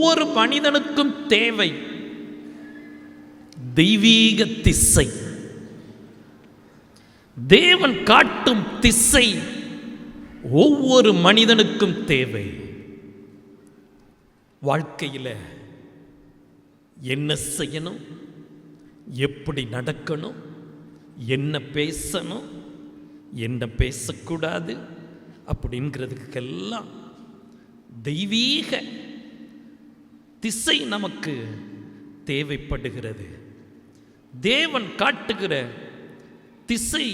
ஒவ்வொரு மனிதனுக்கும் தேவை தெய்வீக திசை. தேவன் காட்டும் திசை ஒவ்வொரு மனிதனுக்கும் தேவை. வாழ்க்கையில் என்ன செய்யணும், எப்படி நடக்கணும், என்ன பேசணும், என்ன பேசக்கூடாது அப்படிங்கிறதுக்கெல்லாம் தெய்வீக திசை நமக்கு தேவைப்படுகிறது. தேவன் காட்டுகிற திசை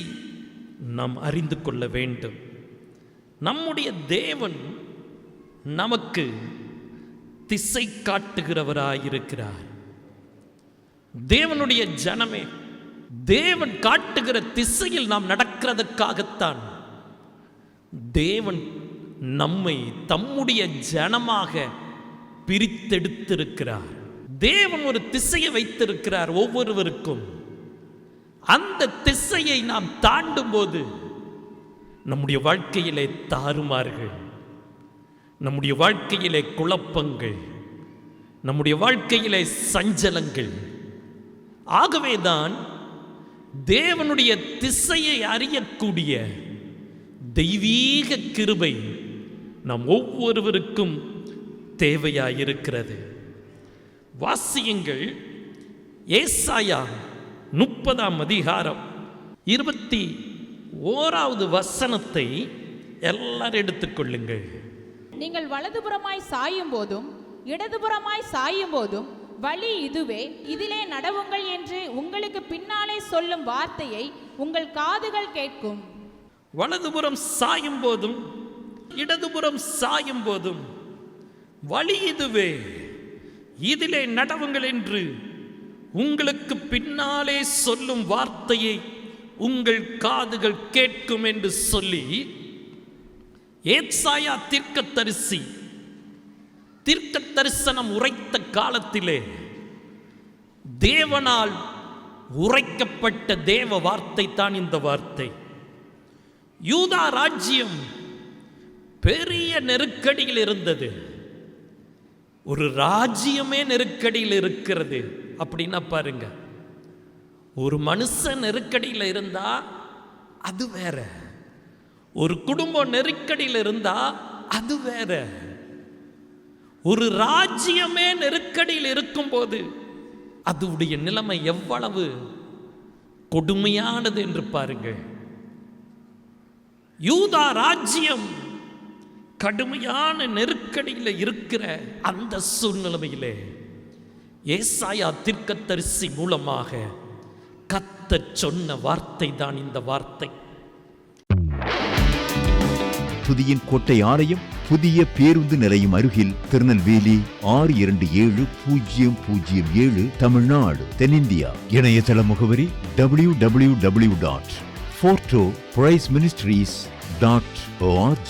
நாம் அறிந்து கொள்ள வேண்டும். நம்முடைய தேவன் நமக்கு திசை காட்டுகிறவராயிருக்கிறார். தேவனுடைய ஜனமே, தேவன் காட்டுகிற திசையில் நாம் நடக்கிறதுக்காகத்தான் தேவன் நம்மை தம்முடைய ஜனமாக பிரித்தெடுத்திருக்கிறார். தேவன் ஒரு திசையை வைத்திருக்கிறார் ஒவ்வொருவருக்கும். அந்த திசையை நாம் தாண்டும் போது நம்முடைய வாழ்க்கையிலே தாறுமாறுகள், நம்முடைய வாழ்க்கையிலே குழப்பங்கள், நம்முடைய வாழ்க்கையிலே சஞ்சலங்கள். ஆகவேதான் தேவனுடைய திசையை அறியக்கூடிய தெய்வீக கிருபை நம் ஒவ்வொருவருக்கும் தேவையாயிருக்கிறது. வாசியுங்கள், ஏசாயா 30ஆம் அதிகாரம் 21வது வசனத்தை எல்லாரும் எடுத்துக்கொள்ளுங்கள். நீங்கள் வலதுபுறமாய் சாயும் போதும் இடதுபுறமாய் சாயும் போதும் வழி இதுவே, இதிலே நடவுங்கள் என்று உங்களுக்கு பின்னாலே சொல்லும் வார்த்தையை உங்கள் காதுகள் கேட்கும். வலதுபுறம் சாயும் போதும் இடதுபுறம் சாயும் போதும் வழி இதுவே, இதிலே நடவுங்கள் என்று உங்களுக்கு பின்னாலே சொல்லும் வார்த்தையை உங்கள் காதுகள் கேட்கும் என்று சொல்லி ஏசாயா தீர்க்கதரிசி தீர்க்க தரிசனம் உரைத்த காலத்திலே தேவனால் உரைக்கப்பட்ட தேவ வார்த்தை தான் இந்த வார்த்தை. யூதா ராஜ்யம் பெரிய நெருக்கடியில் இருந்தது. ஒரு ராஜ்யமே நெருக்கடியில் இருக்கிறது அப்படின்னா பாருங்க, ஒரு மனுஷன் நெருக்கடியில் இருந்தா அது வேற, ஒரு குடும்பம் நெருக்கடியில் இருந்தா அது வேற, ஒரு ராஜ்யமே நெருக்கடியில் இருக்கும்போது அதுடைய நிலைமை எவ்வளவு கொடுமையானது என்று பாருங்கள். யூதா ராஜ்யம் கடுமையான நெருக்கடியில் இருக்கிற அந்த சூழ்நிலையிலே ஏசாயா தீர்க்கதரிசி மூலமாக கர்த்தர் சொன்ன வார்த்தை தான் இந்த வார்த்தை. துதியின் கோட்டை ஆலயம் புதிய பேருந்து நிலையம் அருகில், திருநெல்வேலி 620007 தமிழ்நாடு, தென்னிந்தியா. இணையதள முகவரி www.fortopriceministries.org.